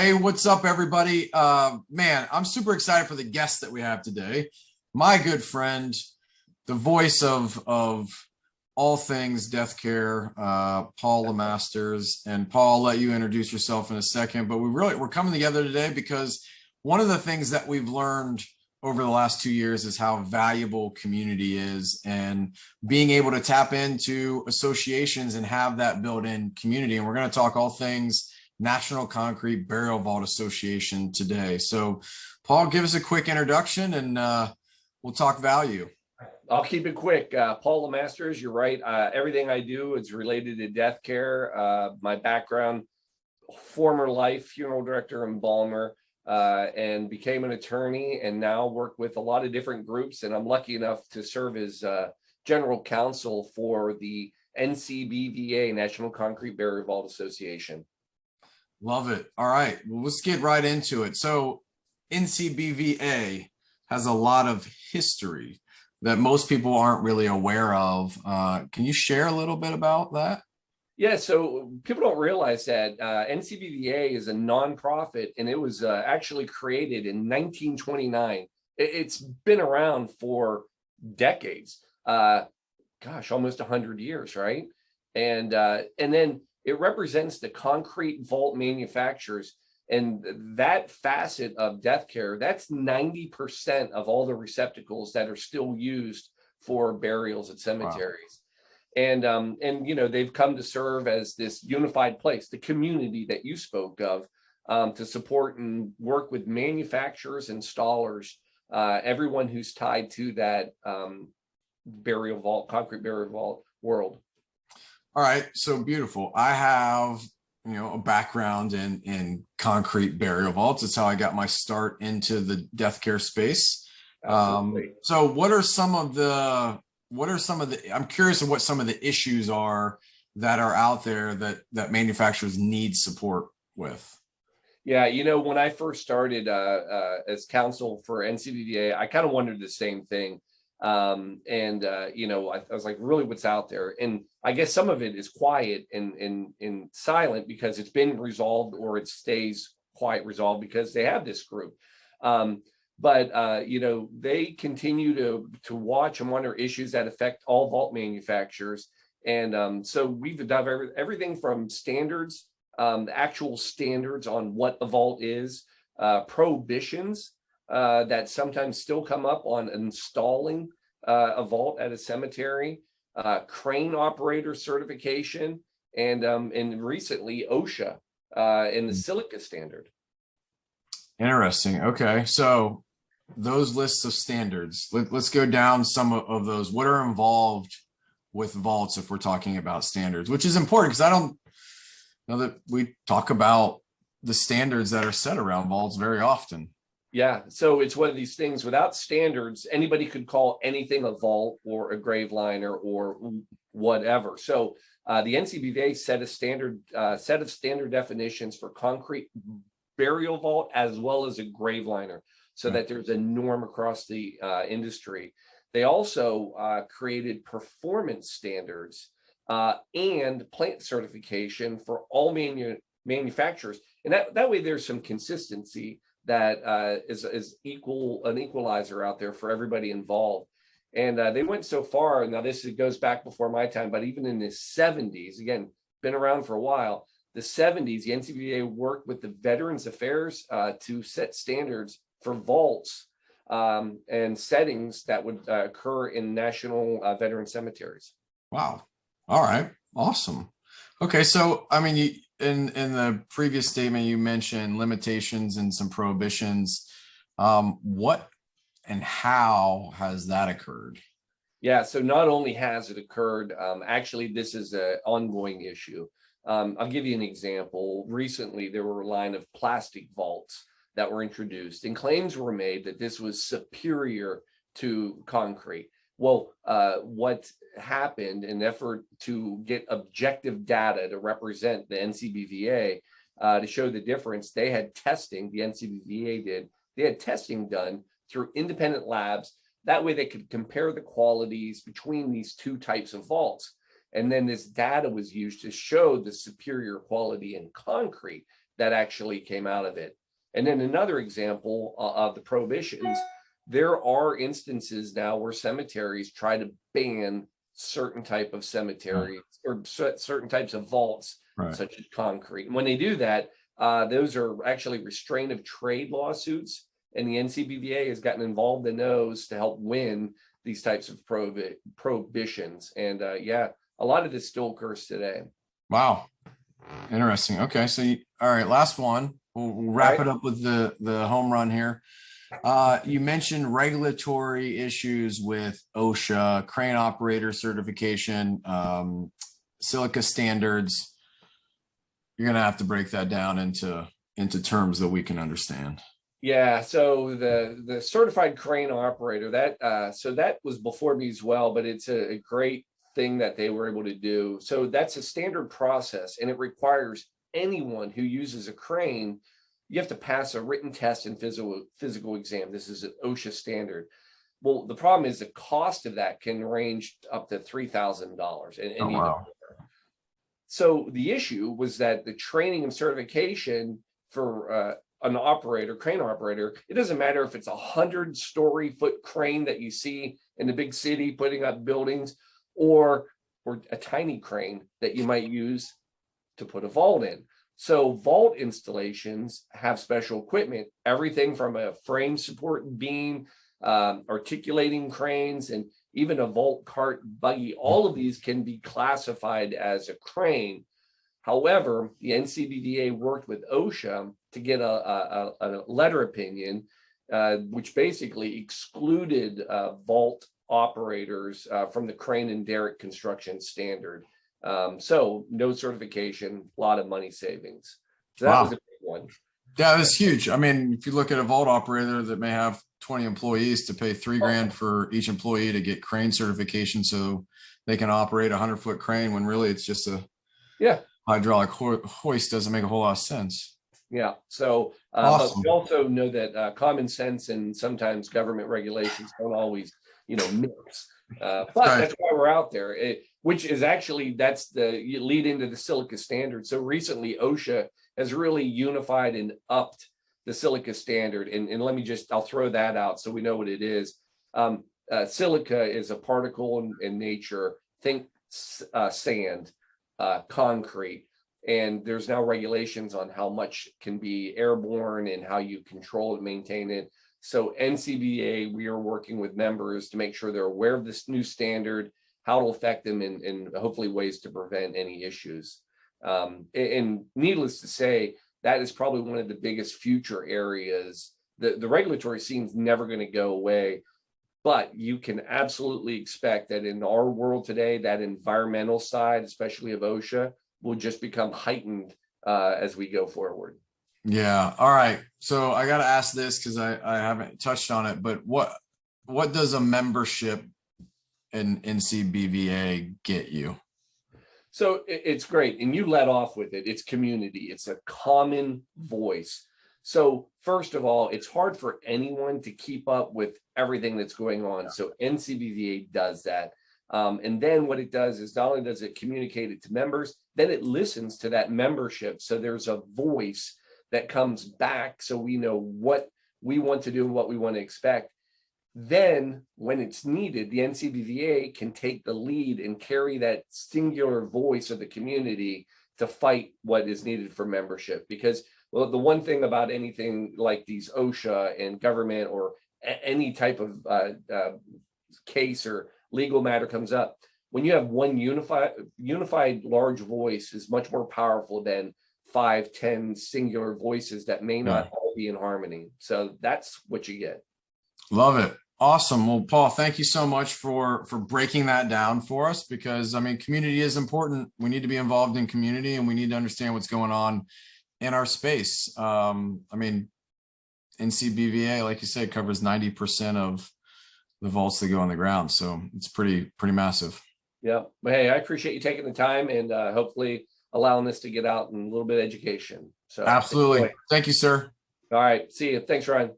Hey, what's up, everybody? Man, I'm super excited for the guest that we have today. My good friend, the voice of all things death care, Paul Lemasters. And Paul, I'll let you introduce yourself in a second. But we're coming together today because one of the things that we've learned over the last 2 years is how valuable community is, and being able to tap into associations and have that built-in community. And we're going to talk all things National Concrete Burial Vault Association today. So Paul, give us a quick introduction and we'll talk value. I'll keep it quick. Paul Lemasters, you're right. Everything I do is related to death care. My background, former life, funeral director, embalmer, and became an attorney, and now work with a lot of different groups. And I'm lucky enough to serve as general counsel for the NCBVA, National Concrete Burial Vault Association. Love it. All right, well, let's get right into it. So NCBVA has a lot of history that most people aren't really aware of. Can you share a little bit about that? Yeah, so people don't realize that NCBVA is a nonprofit, and it was actually created in 1929. It's been around for decades. Almost 100 years, right? And then it represents the concrete vault manufacturers, and that facet of death care, that's 90% of all the receptacles that are still used for burials at cemeteries. Wow. And you know, they've come to serve as this unified place, the community that you spoke of, to support and work with manufacturers, installers, everyone who's tied to that burial vault, concrete burial vault world. All right, so beautiful. I have, a background in concrete burial vaults. It's how I got my start into the death care space. So what are some of the, I'm curious of what some of the issues are that are out there that manufacturers need support with. Yeah, when I first started as counsel for NCBVA, I kind of wondered the same thing. I was like, really, what's out there? And I guess some of it is quiet and silent because it's been resolved, or it stays quiet resolved because they have this group. They continue to watch and monitor issues that affect all vault manufacturers. And so we've done everything from standards, actual standards on what a vault is, prohibitions that sometimes still come up on installing a vault at a cemetery, crane operator certification, and recently OSHA and the silica standard. Interesting. Okay, so those lists of standards, let's go down some of those. What are involved with vaults if we're talking about standards, which is important because I don't know that we talk about the standards that are set around vaults very often. Yeah, so it's one of these things. Without standards, anybody could call anything a vault or a grave liner or whatever. So the NCBVA set of standard definitions for concrete burial vault as well as a grave liner, so that there's a norm across the industry. They also created performance standards and plant certification for all manufacturers, and that way there's some consistency that is an equalizer out there for everybody involved. And they went so far. Now this goes back before my time, but even in the 70s, again, been around for a while. The 70s, the NCBVA worked with the Veterans Affairs to set standards for vaults and settings that would occur in national veteran cemeteries. Wow. All right. Awesome. Okay. So, I mean, in the previous statement, you mentioned limitations and some prohibitions. What and how has that occurred? Yeah. So not only has it occurred, actually, this is an ongoing issue. I'll give you an example. Recently, there were a line of plastic vaults that were introduced, and claims were made that this was superior to concrete. Well, what happened in an effort to get objective data to represent the NCBVA to show the difference, they had testing, the NCBVA did, they had testing done through independent labs. That way they could compare the qualities between these two types of vaults. And then this data was used to show the superior quality in concrete that actually came out of it. And then another example of the prohibitions, there are instances now where cemeteries try to ban certain type of cemeteries or certain types of vaults, such as concrete. And when they do that, those are actually restraint of trade lawsuits, and the NCBVA has gotten involved in those to help win these types of prohibitions. And yeah, a lot of this still occurs today. Wow. Interesting. Okay. So, all right, last one. We'll wrap it up with the home run here. You mentioned regulatory issues with OSHA, crane operator certification, silica standards. You're going to have to break that down into terms that we can understand. Yeah, so the certified crane operator, that was before me as well, but it's a great thing that they were able to do. So that's a standard process, and it requires anyone who uses a crane, you have to pass a written test and physical exam. This is an OSHA standard. Well, the problem is the cost of that can range up to $3,000. And wow. So the issue was that the training and certification for an operator, crane operator, it doesn't matter if it's 100-story-foot crane that you see in the big city putting up buildings, or a tiny crane that you might use to put a vault in. So vault installations have special equipment, everything from a frame support beam, articulating cranes, and even a vault cart buggy. All of these can be classified as a crane. However, the NCBVA worked with OSHA to get a letter opinion, which basically excluded vault operators from the crane and derrick construction standard. So no certification, a lot of money savings. So that was a big one. Yeah, that's huge. I mean, if you look at a vault operator that may have 20 employees, to pay $3,000 for each employee to get crane certification so they can operate a 100-foot crane, when really it's just a hydraulic hoist, doesn't make a whole lot of sense. Yeah. So but we also know that common sense and sometimes government regulations don't always, mix. But that's why we're out there, which is actually, that's the lead into the silica standard. So recently OSHA has really unified and upped the silica standard. And let me I'll throw that out so we know what it is. Silica is a particle in nature. Think sand, concrete. And there's now regulations on how much can be airborne and how you control and maintain it. So NCBA, we are working with members to make sure they're aware of this new standard, how it'll affect them, and hopefully ways to prevent any issues. And needless to say, that is probably one of the biggest future areas. The regulatory scene is never going to go away, but you can absolutely expect that in our world today, that environmental side, especially of OSHA, will just become heightened as we go forward. Yeah. All right. So I got to ask this because I haven't touched on it, but what does a membership in NCBVA get you? So it's great. And you let off with it. It's community. It's a common voice. So first of all, it's hard for anyone to keep up with everything that's going on. So NCBVA does that. And then what it does is not only does it communicate it to members, then it listens to that membership. So there's a voice that comes back so we know what we want to do and what we want to expect. Then when it's needed, the NCBVA can take the lead and carry that singular voice of the community to fight what is needed for membership. Because, well, the one thing about anything like these OSHA and government or any type of case or legal matter comes up, when you have one unified large voice is much more powerful than 5, 10 singular voices that may not all be in harmony. So that's what you get. Love it. Awesome. Well, Paul, thank you so much for breaking that down for us, because I mean, community is important. We need to be involved in community, and we need to understand what's going on in our space. I mean, NCBVA, like you said, covers 90% of the vaults that go on the ground. So it's pretty massive. Yeah. But hey, I appreciate you taking the time and hopefully allowing this to get out and a little bit of education. So absolutely. Thank you, sir. All right. See you. Thanks, Ryan.